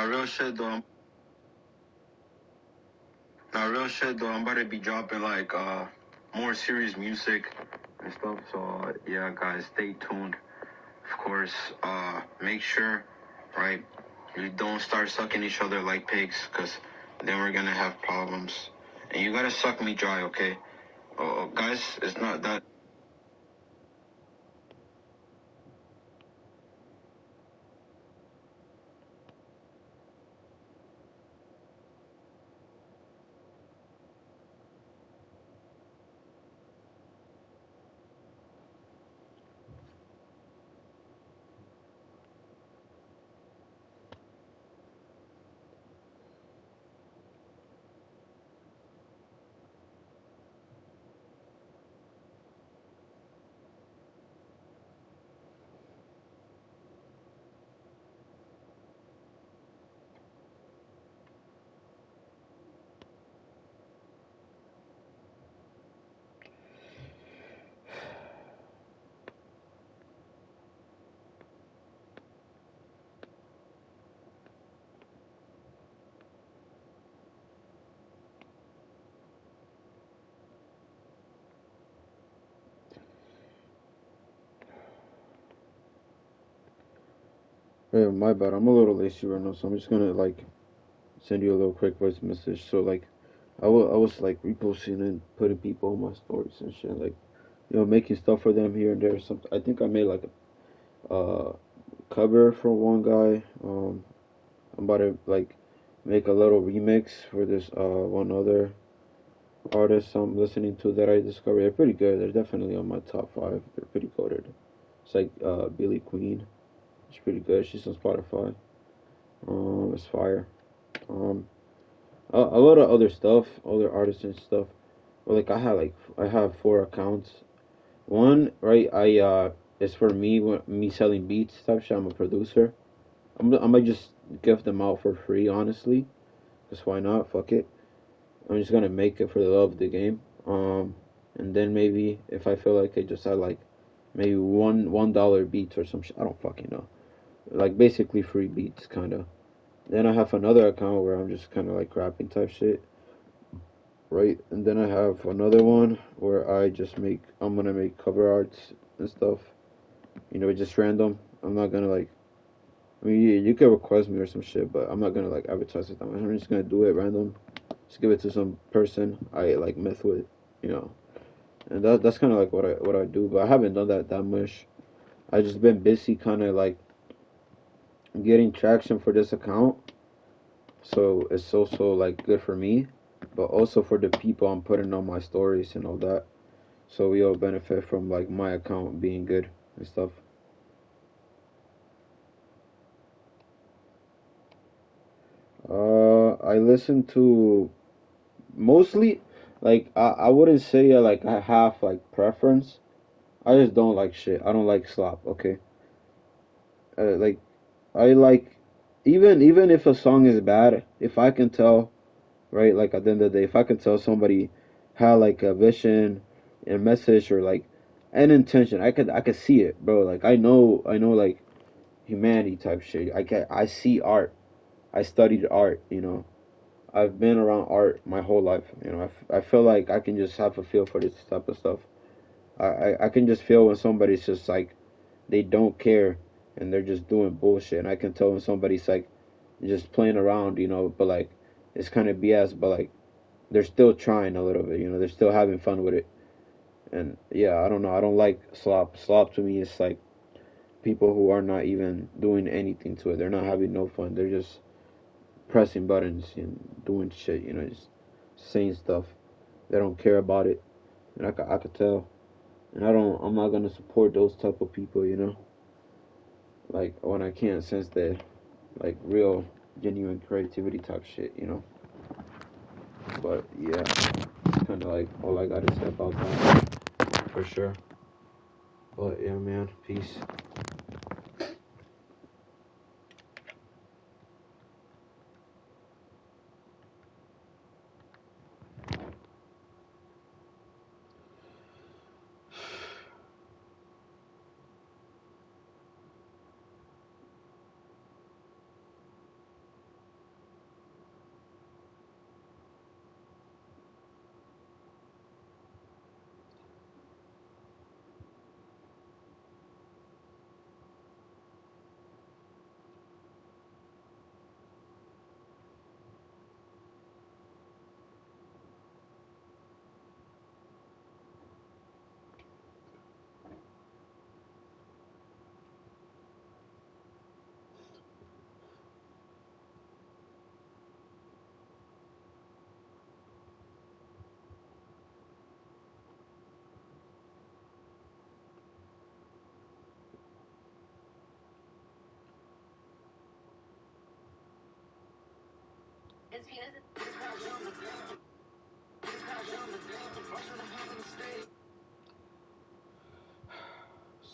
Now real shit though. I'm about to be dropping like more serious music and stuff. So yeah, guys, stay tuned. Of course, make sure, right, you don't start sucking each other like pigs, cause then we're gonna have problems. And you gotta suck me dry, okay? Oh, guys, it's not that. Yeah, my bad. I'm a little lazy right now, so I'm just gonna like send you a little quick voice message. So like, I was like reposting and putting people on my stories and shit, like making stuff for them here and there. Something I think I made like a cover for one guy. I'm about to like make a little remix for this one other artist I'm listening to that I discovered. They're pretty good. They're definitely on my top five. They're pretty goated. It's like Billy Queen. She's pretty good. She's on Spotify. It's fire. Um, a lot of other stuff, other artists and stuff. But I have four accounts. One right, I is for me selling beats type shit. I'm a producer. I might just give them out for free, honestly. Cause why not? Fuck it. I'm just gonna make it for the love of the game. And then maybe if I feel like I just had like maybe $1 beats or some shit. I don't fucking know. Like basically free beats, kind of. Then I have another account where I'm just kind of like rapping type shit, right? And then I have another one where I'm gonna make cover arts and stuff. Just random. I'm not gonna like. I mean, you could request me or some shit, but I'm not gonna like advertise it. I'm just gonna do it random. Just give it to some person I like mess with, you know. And that's kind of like what I do, but I haven't done that much. I just been busy, kind of like getting traction for this account, so it's also like good for me, but also for the people I'm putting on my stories and all that. So we all benefit from like my account being good and stuff. I listen to mostly like I wouldn't say like I have like preference. I just don't like shit. I don't like slop. Okay, like I like even if a song is bad, if I can tell, right? Like at the end of the day, if I can tell somebody had like a vision and message or like an intention, I could see it, bro. Like I know like humanity type shit. I see art. I studied art. I've been around art my whole life. I feel like I can just have a feel for this type of stuff. I can just feel when somebody's just like they don't care and they're just doing bullshit. And I can tell when somebody's like just playing around, but like it's kind of BS, but like they're still trying a little bit, they're still having fun with it. And yeah, I don't know. I don't like slop. Slop to me is like people who are not even doing anything to it. They're not having no fun. They're just pressing buttons and doing shit, just saying stuff. They don't care about it. And I could tell. And I'm not gonna support those type of people. Like when I can't sense the like real genuine creativity type shit. But yeah, it's kind of like all I gotta say about that for sure. But yeah, man, peace.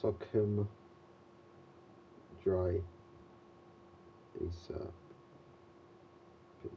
Suck him dry ASAP. Peace.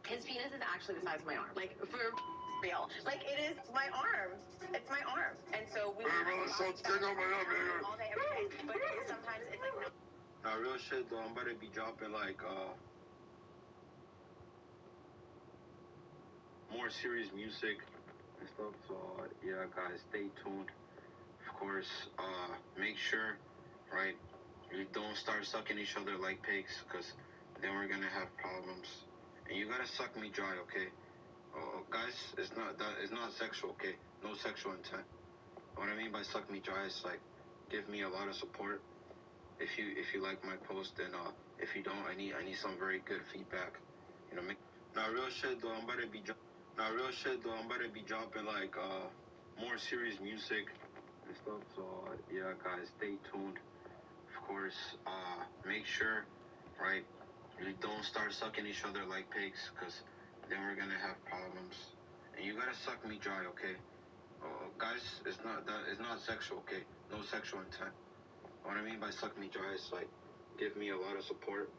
His penis is actually the size of my arm. Like, for real. Like, it is my arm. It's my arm. And so we all day, every day. But sometimes it's like, no. Nah, real shit though, I'm about to be dropping like more serious music and stuff. So yeah, guys, stay tuned. Of course, make sure, right, you don't start sucking each other like pigs, because then we're gonna have problems. And you gotta suck me dry, okay? Guys, it's not sexual, okay? No sexual intent. What I mean by suck me dry is like, give me a lot of support. If you like my post, and if you don't, I need some very good feedback. You know, now real shit though, I'm about to be dropping like more serious music and stuff. So yeah, guys, stay tuned. Of course, make sure, right, you don't start sucking each other like pigs, because then we're gonna have problems. And you gotta suck me dry, okay? Guys, it's not sexual, okay? No sexual intent. What I mean by suck me dry is like, give me a lot of support.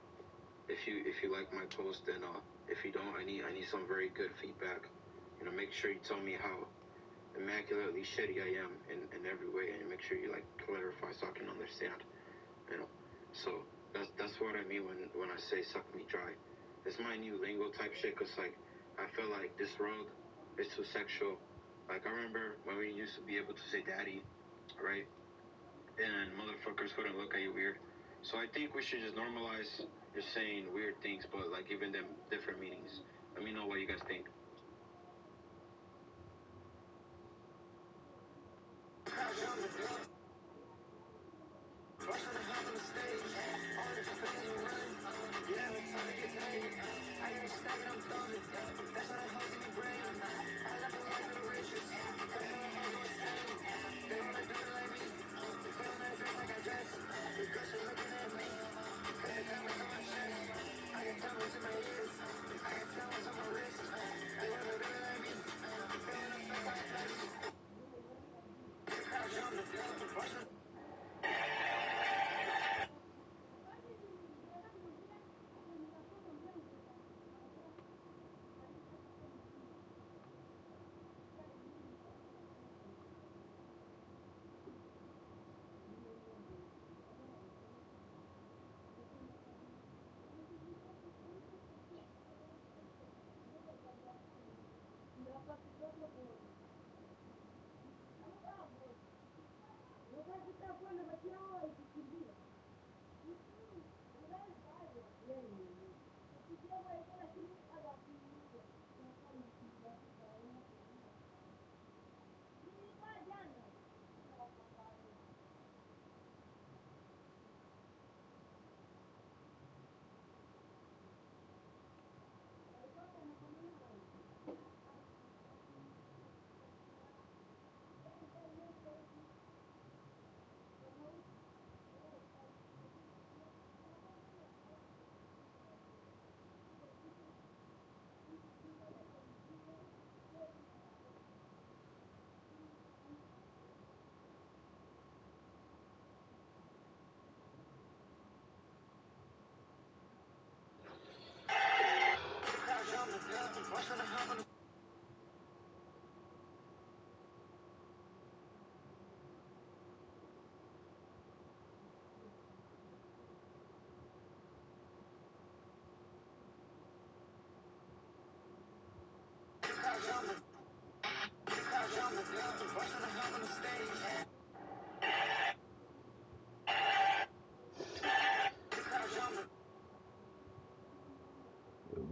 If you like my post, and if you don't, I need some very good feedback. You know, make sure you tell me how immaculately shitty I am in every way, and make sure you like clarify so I can understand. You know, so that's what I mean when I say suck me dry. It's my new lingo type shit, cause like I feel like this world is too sexual. Like I remember when we used to be able to say daddy, right? And motherfuckers couldn't look at you weird. So I think we should just normalize just saying weird things, but like giving them different meanings. Let me know what you guys think.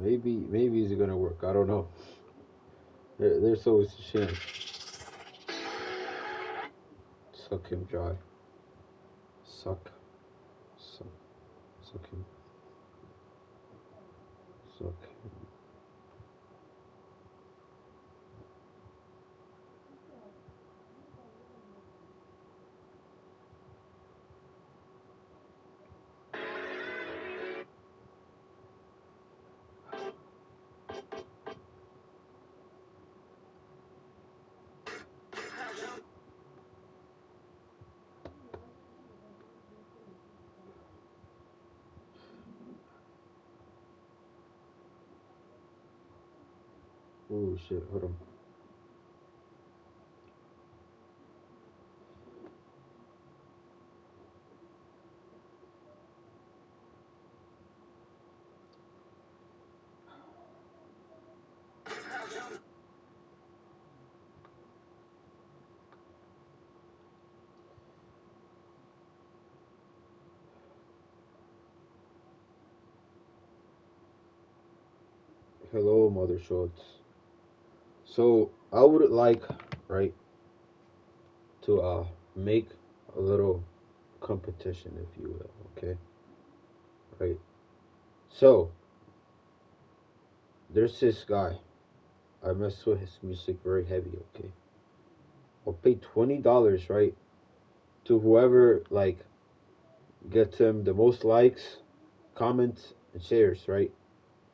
maybe it's gonna work. I don't know. There's always a chance. Suck him dry. Suck him. Suck him. Oh shit, hold on. Hello, Mother Schultz. So I would like, right, to make a little competition, if you will, okay? Right. So there's this guy. I mess with his music very heavy, okay? I'll pay $20, right, to whoever like gets him the most likes, comments, and shares, right?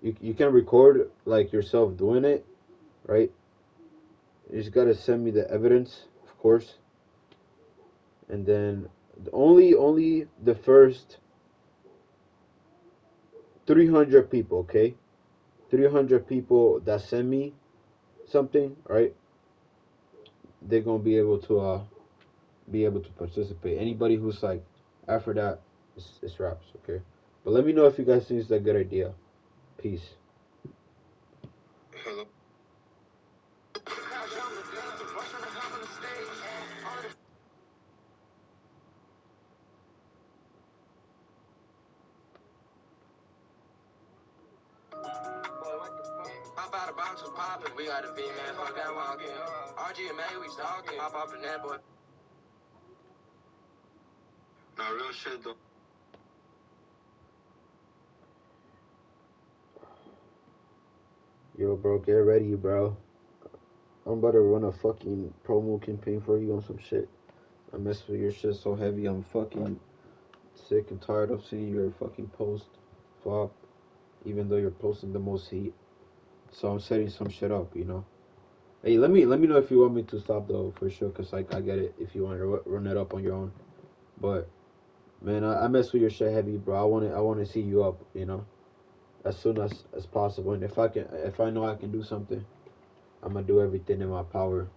You can record like yourself doing it, right? You just gotta send me the evidence, of course, and then only the first 300 people, okay? 300 people that send me something, right? They're gonna be able to participate. Anybody who's like after that, it's wraps, okay? But let me know if you guys think it's a good idea. Peace. Hello. Pop out of box was poppin'. We got a beat, man. Fuck that walking. RG and May, we stalking. Pop up in that boy. Nah, real shit though. Yo, bro, get ready, bro. I'm about to run a fucking promo campaign for you on some shit. I mess with your shit so heavy. I'm fucking sick and tired of seeing your fucking post flop, even though you're posting the most heat. So I'm setting some shit up, you know. Hey, let me know if you want me to stop though, for sure. Cause like I get it if you want to run it up on your own. But man, I mess with your shit heavy, bro. I want to see you up, you know, as soon as possible. And if I know I can do something, I'm gonna do everything in my power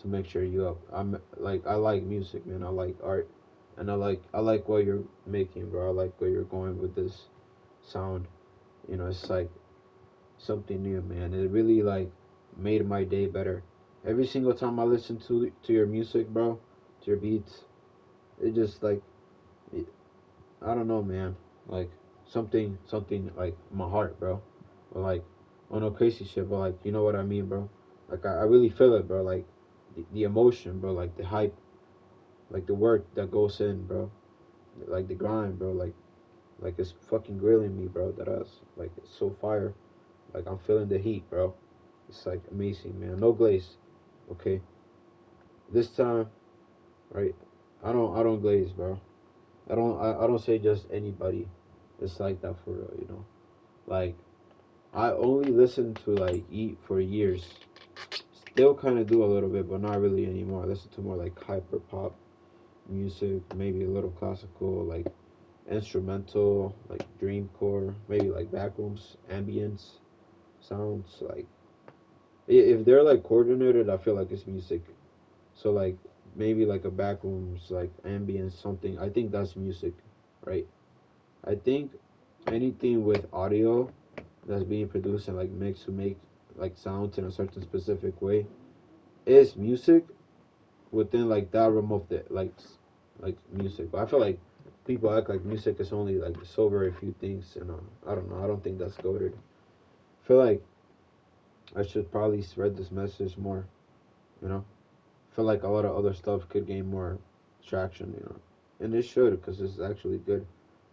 to make sure you up. I like music, man. I like art, and I like what you're making, bro. I like where you're going with this sound. You know, it's like something new, man. It really like made my day better. Every single time I listen to your music, bro, to your beats, it just like it, I don't know, man. Like something like my heart, bro. Or like on no crazy shit, but like you know what I mean, bro. Like I really feel it, bro. Like the emotion, bro. Like the hype, like the work that goes in, bro. Like the grind, bro. Like it's fucking grilling me, bro. That us like it's so fire. Like I'm feeling the heat, bro. It's like amazing, man. No glaze, okay. This time, right? I don't glaze, bro. I don't say just anybody. It's like that for real, you know. Like I only listened to like Eat for years. Still kind of do a little bit, but not really anymore. I listen to more like hyper pop music, maybe a little classical, like instrumental, like dreamcore, maybe like backrooms, ambience sounds. Like if they're like coordinated, I feel like it's music. So like maybe like a backrooms, like ambience, something. I think that's music, right? I think anything with audio that's being produced and like mixed to make like sounds in a certain specific way is music within like that realm of the like music. But I feel like people act like music is only like so very few things, and I don't know. I don't think that's goated. I feel like I should probably spread this message more. You know, I feel like a lot of other stuff could gain more traction. You know, and it should because it's actually good.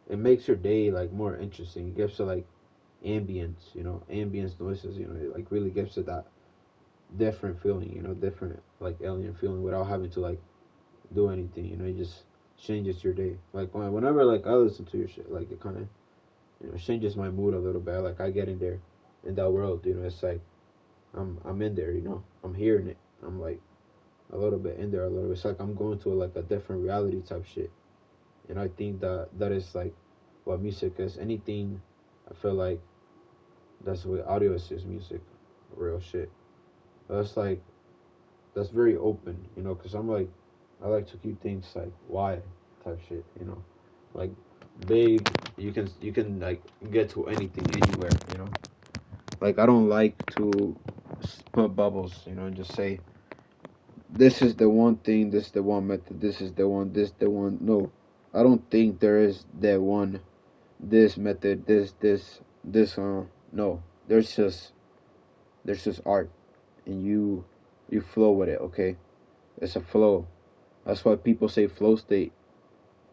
It makes your day like more interesting. It gives it like ambience. You know, ambience noises. You know, it like really gives it that different feeling. You know, different like alien feeling without having to like do anything. You know, it just changes your day. Like whenever like I listen to your shit, like it kind of changes my mood a little bit. Like I get in there, in that world. You know, it's like I'm in there. You know, I'm hearing it. I'm like a little bit in there. A little. It's like I'm going to like a different reality type shit. And I think that is like what music is. Anything, I feel like that's what audio is music, real shit. That's like that's very open. You know, cause I'm like I like to keep things like wide type shit. You know, like big. You can like get to anything anywhere. You know, like I don't like to put bubbles. You know, and just say this is the one thing, this is the one method, this is the one, this the one. No, I don't think there is that one, this method, this. No, there's just art, and you flow with it. Okay, it's a flow. That's why people say flow state,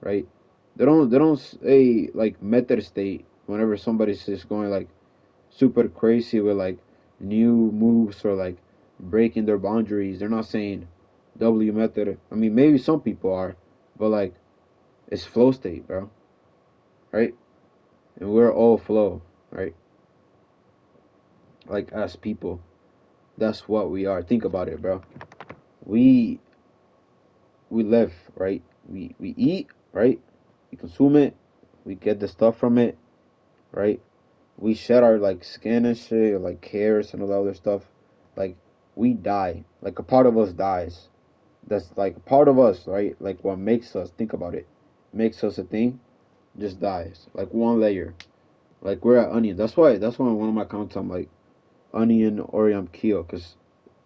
right? They don't say like method state whenever somebody's just going like super crazy with like new moves or like breaking their boundaries. They're not saying W method. I mean, maybe some people are, but like it's flow state, bro. Right? And we're all flow, right? Like as people, that's what we are. Think about it, bro. We we live, right? We eat, right? We consume it. We get the stuff from it, right? We shed our like skin and shit, or, like hairs and all that other stuff. Like we die. Like a part of us dies. That's like a part of us, right? Like what makes us, think about it, makes us a thing, just dies. Like one layer. Like we're an onion. That's why one of my comments I'm like onion or I'm keel, cause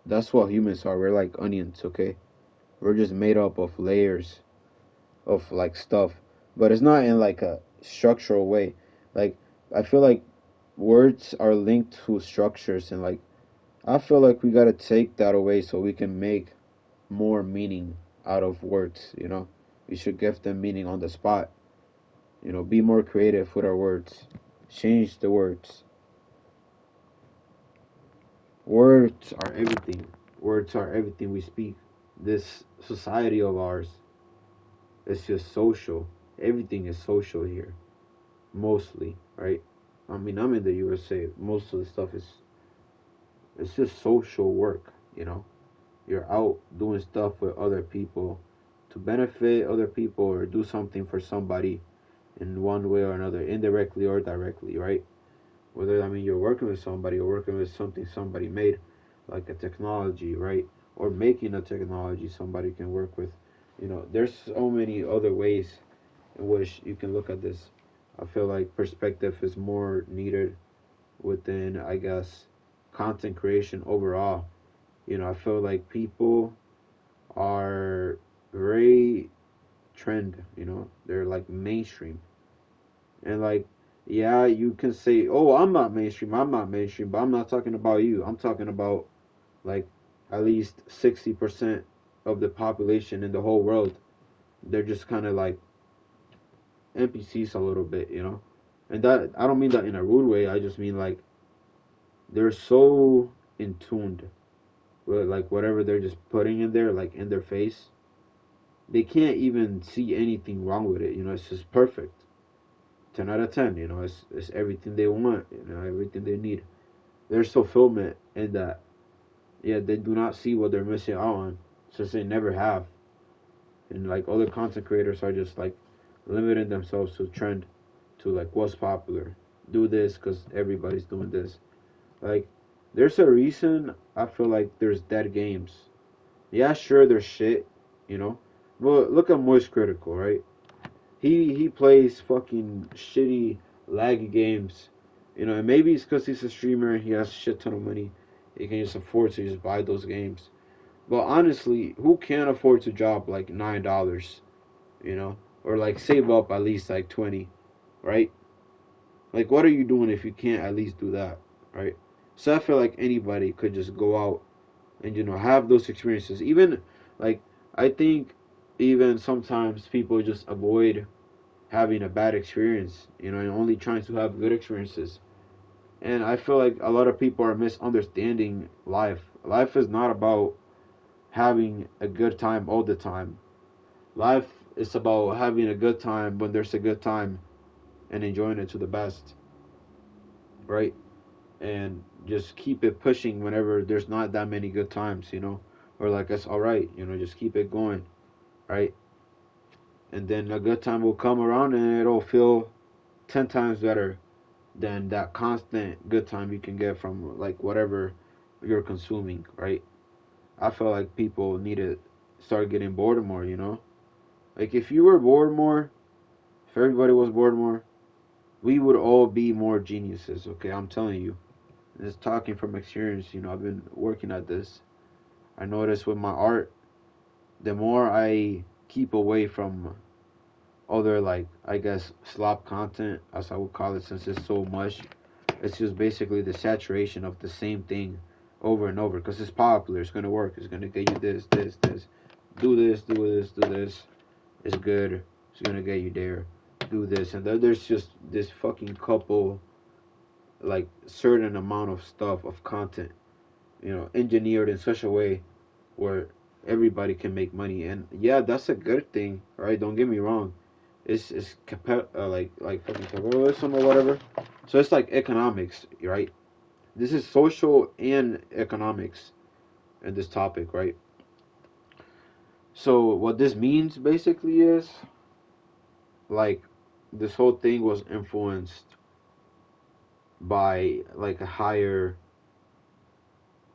that's what humans are. We're like onions, okay? We're just made up of layers of like stuff, but it's not in like a structural way. Like I feel like words are linked to structures, and like I feel like we gotta take that away so we can make more meaning out of words. You know, we should give them meaning on the spot. You know, be more creative with our words. Change the words. Words are everything. Words are everything we speak. This society of ours is just social. Everything is social here, mostly, right? I mean, I'm in the USA. Most of the stuff is it's just social work. You know, you're out doing stuff with other people to benefit other people or do something for somebody in one way or another, indirectly or directly, right? Whether I mean you're working with somebody or working with something somebody made, like a technology, right? Or making a technology somebody can work with. You know, there's so many other ways in which you can look at this. I feel like perspective is more needed within, I guess, content creation overall. You know, I feel like people are very trend, you know, they're like mainstream. And like, yeah, you can say, oh, I'm not mainstream, but I'm not talking about you. I'm talking about like at least 60% of the population in the whole world. They're just kind of like NPCs a little bit, you know? And that, I don't mean that in a rude way. I just mean like they're so in tuned with like whatever they're just putting in there, like in their face. They can't even see anything wrong with it, you know? It's just perfect. 10 out of 10, you know, it's everything they want, you know, everything they need. There's fulfillment in that. Yeah, they do not see what they're missing out on, since they never have. And like other content creators are just like limiting themselves to trend, to like what's popular. Do this because everybody's doing this. Like, there's a reason I feel like there's dead games. Yeah, sure, there's shit, you know. But look at Moist Critical, right? He plays fucking shitty laggy games, you know, and maybe it's because he's a streamer and he has a shit ton of money. He can just afford to just buy those games. But honestly, who can afford to drop like $9, you know, or like save up at least like 20, right? Like, what are you doing if you can't at least do that? right? So I feel like anybody could just go out and have those experiences. Even like I think even sometimes people just avoid having a bad experience, and only trying to have good experiences. And I feel like a lot of people are misunderstanding life. Life is not about having a good time all the time. Life is about having a good time when there's a good time and enjoying it to the best, right? And just keep it pushing whenever there's not that many good times. Or like it's all right, just keep it going, right? And then a good time will come around and it'll feel 10 times better than that constant good time you can get from like whatever you're consuming, right? I feel like people need to start getting bored more. Like if you were bored more, if everybody was bored more, we would all be more geniuses, okay? I'm telling you. Just talking from experience, I've been working at this. I notice with my art, the more I keep away from other, like, I guess, slop content, as I would call it, since it's so much, it's just basically the saturation of the same thing over and over because it's popular. It's going to work. It's going to get you this, this, this. Do this, do this, do this. It's good. It's going to get you there. Do this. And then there's just this fucking couple, like, certain amount of stuff, of content, engineered in such a way where everybody can make money. And yeah, that's a good thing, right? Don't get me wrong. It's like fucking capitalism or whatever. So it's like economics, right? This is social and economics in this topic, right? So what this means basically is like this whole thing was influenced by like a higher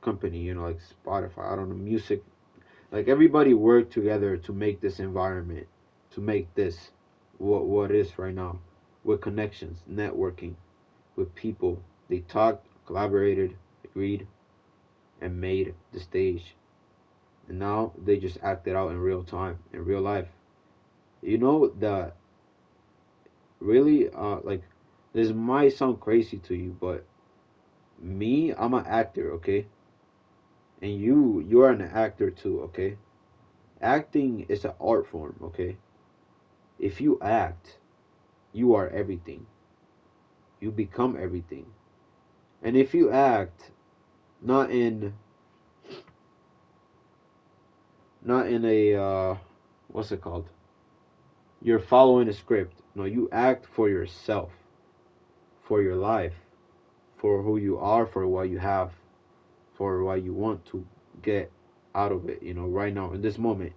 company, like Spotify, I don't know, music. Like everybody worked together to make this environment, to make this what is right now, with connections, networking, with people. They talked, collaborated, agreed, and made the stage. And now they just act it out in real time, in real life. That really, like, this might sound crazy to you, but me, I'm an actor, okay? And you're an actor too, okay? Acting is an art form, okay? If you act, you are everything. You become everything. And if you act not in a what's it called? You're following a script. No, you act for yourself, for your life, for who you are, for what you have, for what you want to get out of it, right now in this moment,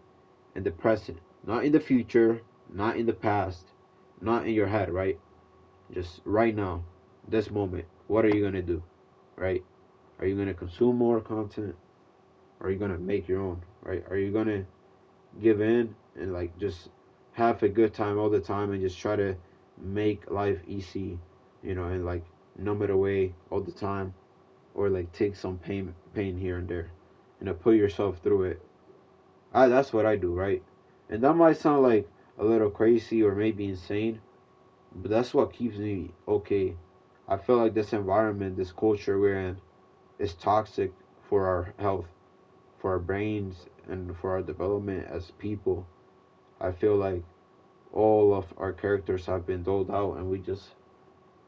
in the present, not in the future, not in the past, not in your head, right? Just right now, this moment. What are you gonna do, right? Are you gonna consume more content? Or are you gonna make your own, right? Are you gonna give in and like just have a good time all the time and just try to make life easy, and like numb it away all the time, or like take some pain here and there, put yourself through it. That's what I do, right? And that might sound like a little crazy or maybe insane, but that's what keeps me okay. I feel like this environment, this culture we're in, is toxic for our health, for our brains, and for our development as people. I feel like all of our characters have been doled out and we just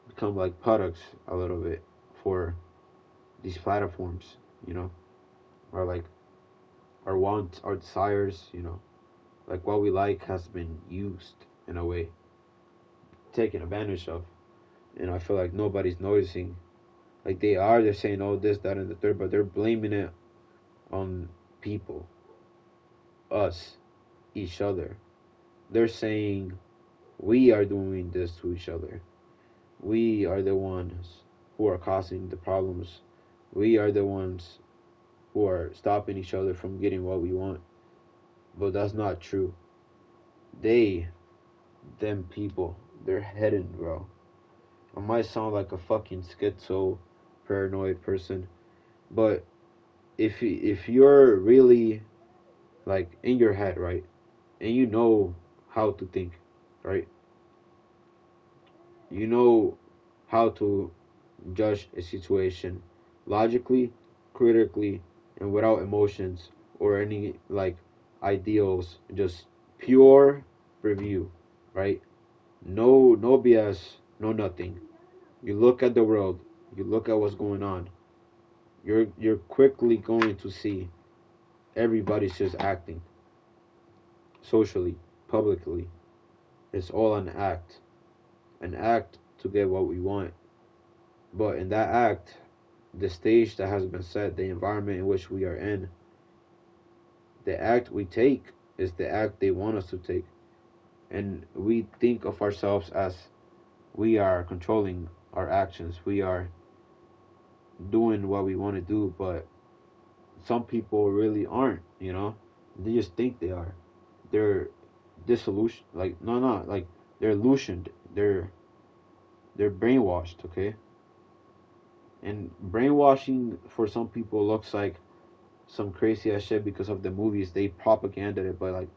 become like products a little bit for these platforms, or like our wants, our desires, like what we like has been used in a way, taken advantage of. And I feel like nobody's noticing. Like they're saying, oh, this, that, and the third, but they're blaming it on people, us, each other. They're saying we are doing this to each other. We are the ones who are causing the problems. We are the ones who are stopping each other from getting what we want. But that's not true. They, them people, they're hidden, bro. I might sound like a fucking schizo, paranoid person, but if you're really like in your head, right, and you know how to think, right, you know how to judge a situation logically, critically, and without emotions or any like ideals, just pure review, right? No BS, no nothing. You look at the world, you look at what's going on. You're quickly going to see everybody's just acting socially, publicly. It's all an act to get what we want. But in that act, the stage that has been set, the environment in which we are in, the act we take is the act they want us to take. And we think of ourselves as we are controlling our actions. We are doing what we want to do, but some people really aren't, you know? They just think they are. They're disillusioned. Like, no, like, they're illusioned. They're brainwashed, okay? And brainwashing for some people looks like some crazy ass shit because of the movies. They propaganda it, but like,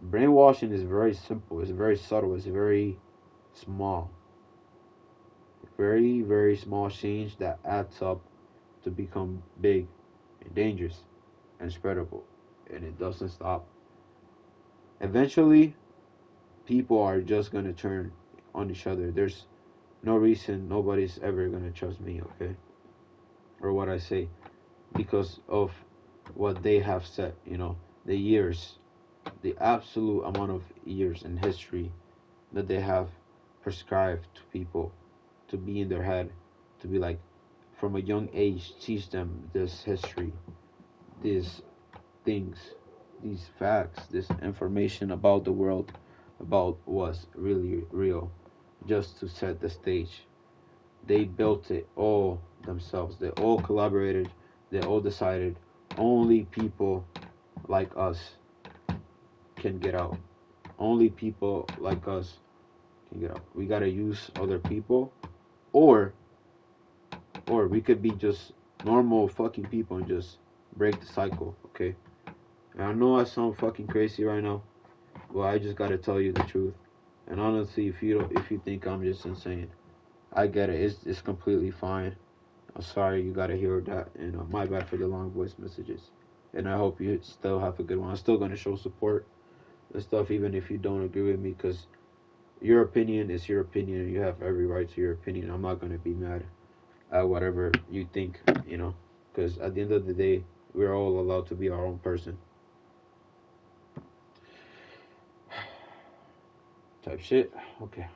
brainwashing is very simple. It's very subtle. It's very small. Very, very small change that adds up to become big and dangerous and spreadable. And it doesn't stop. Eventually, people are just going to turn on each other. There's no reason nobody's ever going to trust me, okay? Or what I say. Because of what they have said, you know, the years, the absolute amount of years in history that they have prescribed to people to be in their head, to be like, from a young age, teach them this history, these things, these facts, this information about the world, about what's really real, just to set the stage. They built it all themselves. They all collaborated. They all decided only people like us can get out. Only people like us can get out. We gotta use other people, or we could be just normal fucking people and just break the cycle, okay? And I know I sound fucking crazy right now, but I just gotta tell you the truth. And honestly, if you think I'm just insane, I get it. It's completely fine. I'm sorry you gotta hear that, and my bad for the long voice messages. And I hope you still have a good one. I'm still gonna show support and stuff, even if you don't agree with me, because your opinion is your opinion, and you have every right to your opinion. I'm not gonna be mad at whatever you think, you know, because at the end of the day, we're all allowed to be our own person. Type shit. Okay.